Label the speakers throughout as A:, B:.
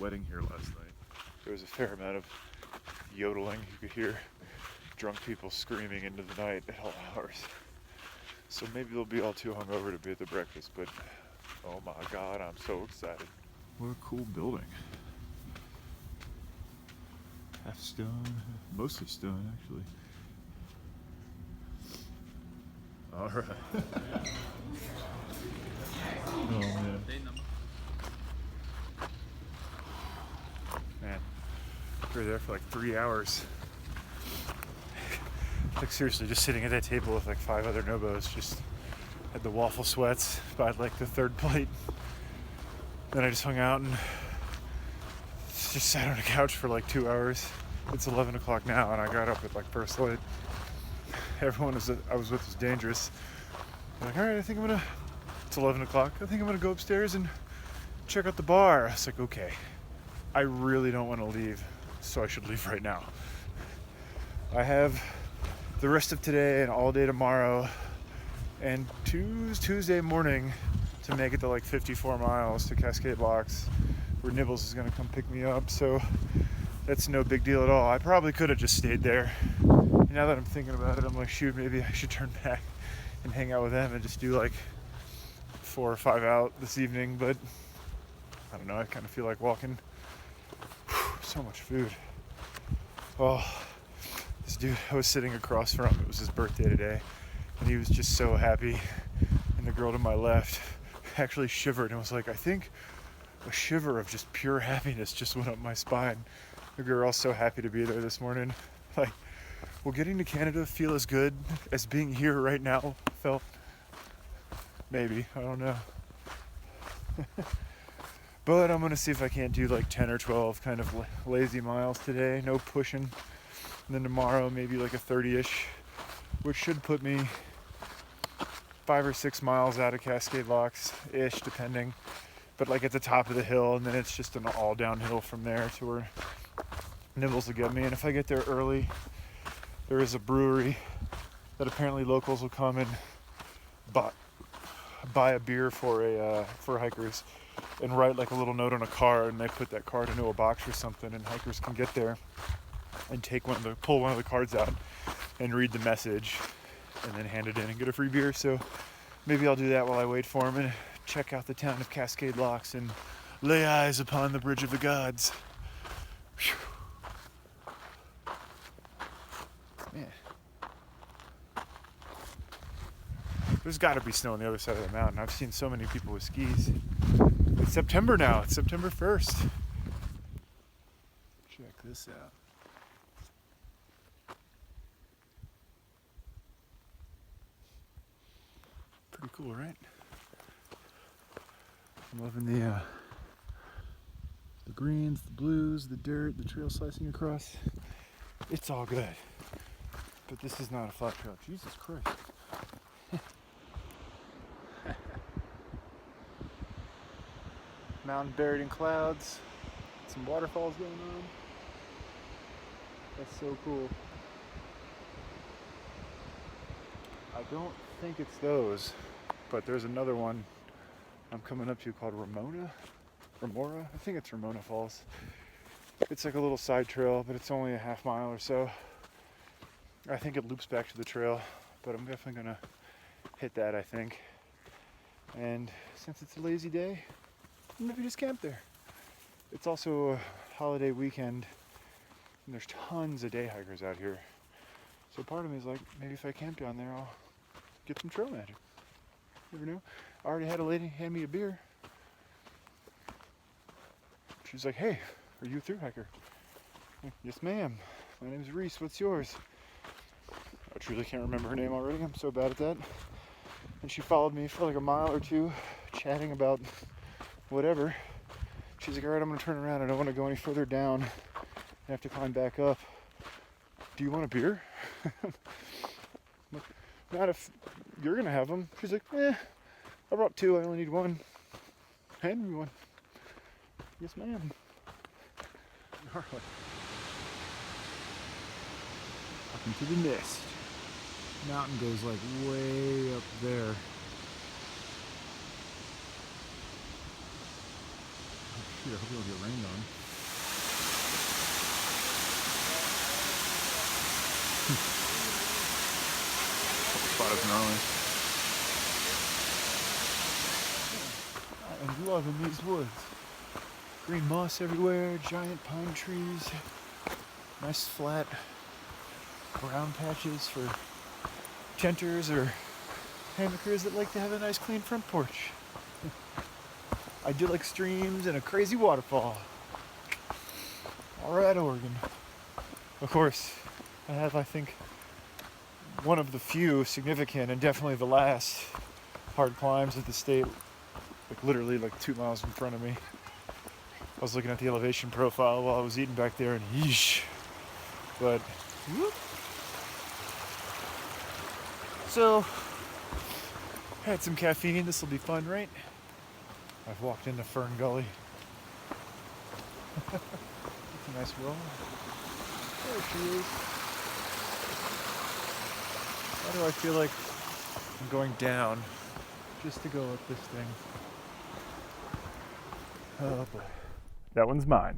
A: wedding here last night. There was a fair amount of yodeling. You could hear drunk people screaming into the night at all hours. So maybe they'll be all too hungover to be at the breakfast, but oh my God, I'm so excited. What a cool building. Half stone, mostly stone actually. All right. Oh man. Man, we were there for like 3 hours. Like seriously, just sitting at that table with like 5 other nobos, just had the waffle sweats by like the third plate. Then I just hung out and just sat on a couch for like 2 hours. It's 11 o'clock now and I got up at like first light. Everyone I was with was dangerous. I'm like, all right, it's 11 o'clock. I think I'm gonna go upstairs and check out the bar. I was like, okay, I really don't want to leave, so I should leave right now. I have the rest of today and all day tomorrow and Tuesday morning to make it to like 54 miles to Cascade Locks, where Nibbles is gonna come pick me up. So that's no big deal at all. I probably could have just stayed there. Now that I'm thinking about it, I'm like, shoot, maybe I should turn back and hang out with them and just do like 4 or 5 out this evening. But I don't know, I kind of feel like walking. So much food. Oh, this dude I was sitting across from, it was his birthday today, and he was just so happy. And the girl to my left actually shivered and was like, I think a shiver of just pure happiness just went up my spine. The girl's so happy to be there this morning. Like, will getting to Canada feel as good as being here right now felt? Maybe, I don't know. But I'm gonna see if I can't do like 10 or 12 kind of lazy miles today, no pushing. And then tomorrow maybe like a 30-ish, which should put me 5 or 6 miles out of Cascade Locks-ish, depending. But like at the top of the hill, and then it's just an all downhill from there to where Nibbles will get me. And if I get there early, there is a brewery that apparently locals will come and buy a beer for hikers and write like a little note on a card, and they put that card into a box or something, and hikers can get there and pull one of the cards out and read the message and then hand it in and get a free beer. So maybe I'll do that while I wait for him and check out the town of Cascade Locks and lay eyes upon the Bridge of the Gods. Whew. Man. There's got to be snow on the other side of the mountain. I've seen so many people with skis. It's September now. It's September 1st. Check this out. Pretty cool, right? I'm loving the greens, the blues, the dirt, the trail slicing across. It's all good. But this is not a flat trail. Jesus Christ. Mountain buried in clouds. Some waterfalls going on. That's so cool. I don't think it's those, but there's another one I'm coming up to called Remora? I think it's Ramona Falls. It's like a little side trail, but it's only a half mile or so. I think it loops back to the trail, but I'm definitely gonna hit that, I think. And since it's a lazy day, maybe just camp there. It's also a holiday weekend, and there's tons of day hikers out here. So part of me is like, maybe if I camp down there, I'll get some trail magic. You never know. I already had a lady hand me a beer. She's like, hey, are you a thru hiker? Like, yes, ma'am. My name is Rhys. What's yours? I truly can't remember her name already. I'm so bad at that. And she followed me for like a mile or two, chatting about whatever. She's like, all right, I'm going to turn around. I don't want to go any further down. I have to climb back up. Do you want a beer? Not if you're going to have them. She's like, I brought 2. I only need 1. Hand me 1. Yes, ma'am. All right. Up into the nest. Mountain goes like way up there. Shoot, I hope we don't get rained on. Spot is gnarly. I am loving these woods. Green moss everywhere, giant pine trees, nice flat brown patches for tenters or hammockers that like to have a nice clean front porch. Idyllic streams and a crazy waterfall. All right, Oregon. Of course, I have, I think, one of the few significant and definitely the last hard climbs of the state, like literally like 2 miles in front of me. I was looking at the elevation profile while I was eating back there and yeesh. But, whoop. So, had some caffeine, this will be fun, right? I've walked into Fern Gully. It's a nice roll. There she is. Why do I feel like I'm going down just to go up this thing? Oh boy. That one's mine.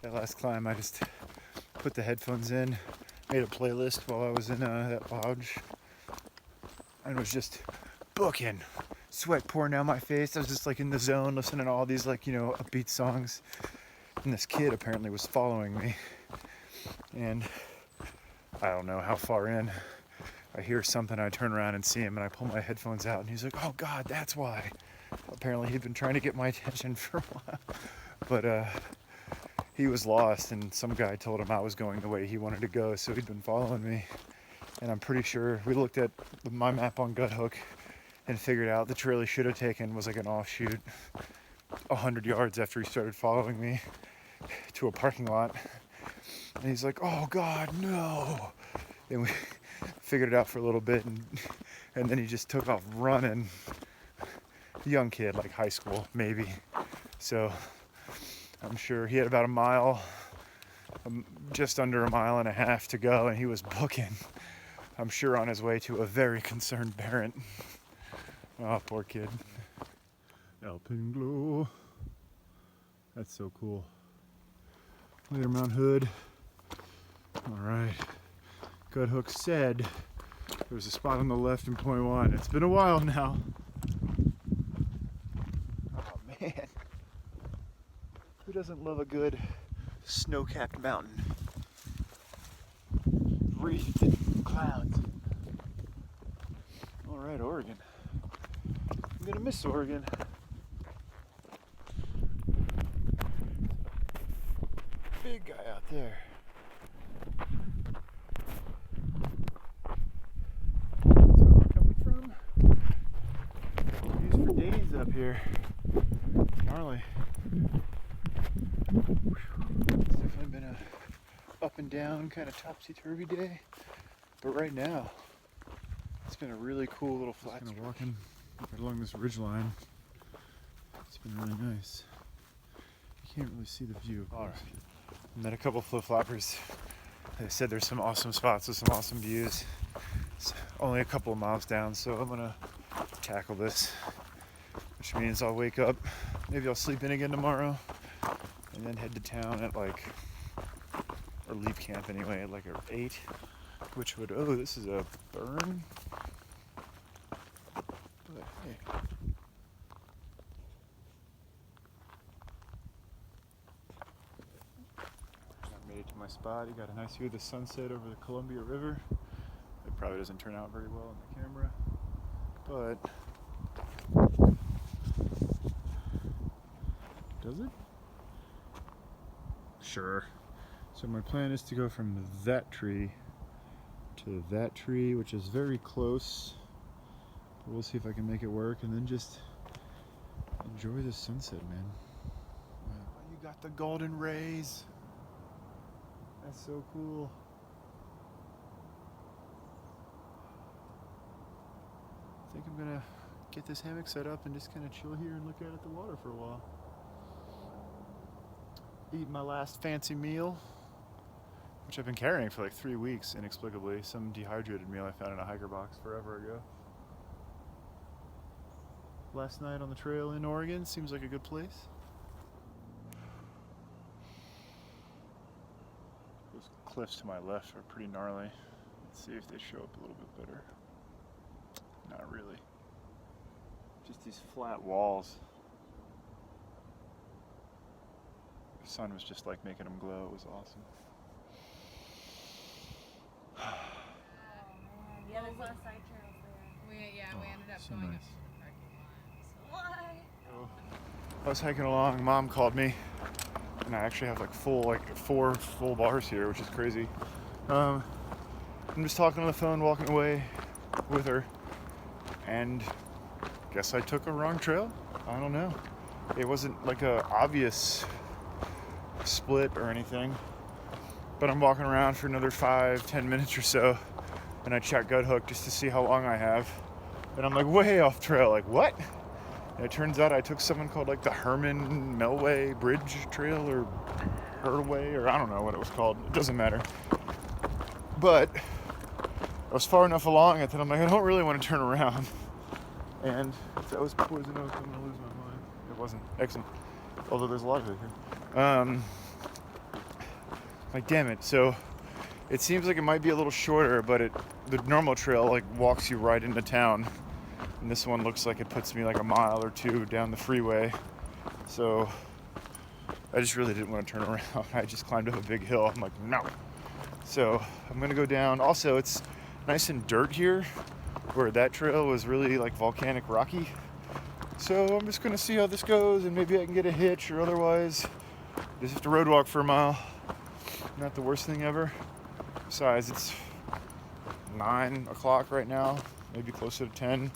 A: That last climb, I just put the headphones in, made a playlist while I was in that lodge, and was just booking. Sweat pouring down my face. I was just like in the zone, listening to all these like, you know, upbeat songs. And this kid apparently was following me. And I don't know how far in. I hear something, I turn around and see him, and I pull my headphones out, and he's like, oh God, that's why. Apparently he'd been trying to get my attention for a while. But he was lost, and some guy told him I was going the way he wanted to go, so he'd been following me. And I'm pretty sure we looked at my map on Guthook and figured out the trail he should have taken was like an offshoot 100 yards after he started following me to a parking lot. And he's like, oh God, no. And we figured it out for a little bit, and then he just took off running. Young kid, like high school, maybe. So I'm sure he had about a mile, just under a mile and a half to go, and he was booking. I'm sure on his way to a very concerned parent. Oh, poor kid. Alpenglow. That's so cool. Later, Mount Hood. All right. Guthook said there was a spot on the left in point one. It's been a while now. Oh man. Who doesn't love a good snow-capped mountain? Wreathed in clouds. All right, Oregon. I'm gonna miss Oregon. Big guy out there. That's where we're coming from. Views for days up here. Gnarly. It's definitely been a up and down, kind of topsy-turvy day. But right now, it's been a really cool little flat. Just kind of walking right along this ridge line. It's been really nice. You can't really see the view. All right. Met a couple flip-floppers. They said there's some awesome spots with some awesome views. It's only a couple of miles down, so I'm gonna tackle this, which means I'll wake up. Maybe I'll sleep in again tomorrow, and then head to town at like, or leave camp anyway at like 8, which would, oh, this is a burn. But hey. To my spot. You got a nice view of the sunset over the Columbia River. It probably doesn't turn out very well on the camera, but does it? Sure. So my plan is to go from that tree to that tree, which is very close. But we'll see if I can make it work, and then just enjoy the sunset, man. Wow. You got the golden rays. That's so cool. I think I'm gonna get this hammock set up and just kind of chill here and look out at the water for a while. Eat my last fancy meal, which I've been carrying for like 3 weeks inexplicably. Some dehydrated meal I found in a hiker box forever ago. Last night on the trail in Oregon seems like a good place. Those cliffs to my left are pretty gnarly. Let's see if they show up a little bit better. Not really. Just these flat walls. The sun was just like making them glow. It was awesome.
B: Yeah, there's a lot of side trails there. We ended up
A: so
B: going
A: nice.
B: up to the parking lot. So why?
A: I was hiking along, Mom called me, and I actually have like 4 full bars here, which is crazy. I'm just talking on the phone, walking away with her, and guess I took a wrong trail. I don't know. It wasn't like a obvious split or anything, but I'm walking around for another 5-10 minutes or so, and I check Gut Hook just to see how long I have, and I'm like way off trail. Like, what? And it turns out I took something called like the Herman Melway Bridge Trail or Herway, or I don't know what it was called. It doesn't matter. But I was far enough along it that I'm like, I don't really want to turn around. And if that was poison oak, I'm gonna lose my mind. It wasn't. Excellent. Although there's a lot of it here. Like, damn it. So it seems like it might be a little shorter, but the normal trail like walks you right into town. And this one looks like it puts me like a mile or 2 down the freeway. So I just really didn't want to turn around. I just climbed up a big hill. I'm like, no. So I'm gonna go down. Also, it's nice and dirt here, where that trail was really like volcanic rocky. So I'm just gonna see how this goes, and maybe I can get a hitch, or otherwise just have to road walk for a mile. Not the worst thing ever. Besides, it's 9 o'clock right now, maybe closer to 10.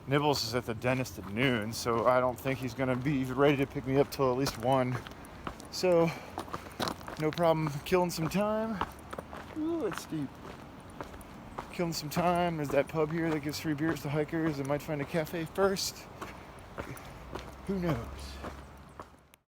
A: Nibbles is at the dentist at noon, so I don't think he's gonna be ready to pick me up till at least 1. So, no problem killing some time. Ooh, it's steep. Killing some time. There's that pub here that gives free beers to hikers. I might find a cafe first. Who knows?